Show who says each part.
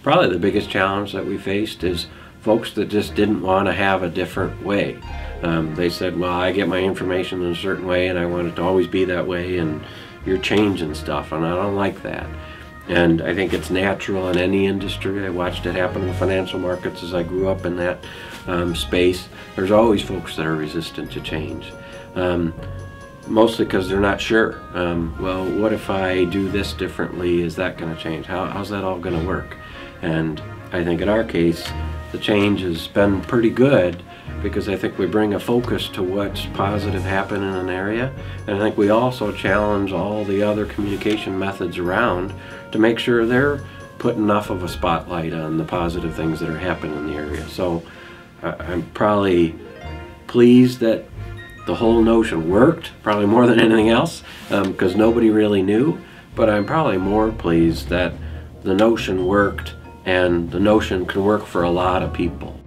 Speaker 1: Probably the biggest challenge that we faced is folks that just didn't want to have a different way. They said, well, I get my information in a certain way and I want it to always be that way, and you're changing stuff and I don't like that. And I think it's natural in any industry. I watched it happen in the financial markets as I grew up in that space. There's always folks that are resistant to change. Mostly because they're not sure. Well, what if I do this differently? Is that going to change? How's that all going to work? And I think in our case, the change has been pretty good, because I think we bring a focus to what's positive happen in an area, and I think we also challenge all the other communication methods around to make sure they're put enough of a spotlight on the positive things that are happening in the area. So I'm probably pleased that the whole notion worked, probably more than anything else, because nobody really knew, but I'm probably more pleased that the notion worked and the notion can work for a lot of people.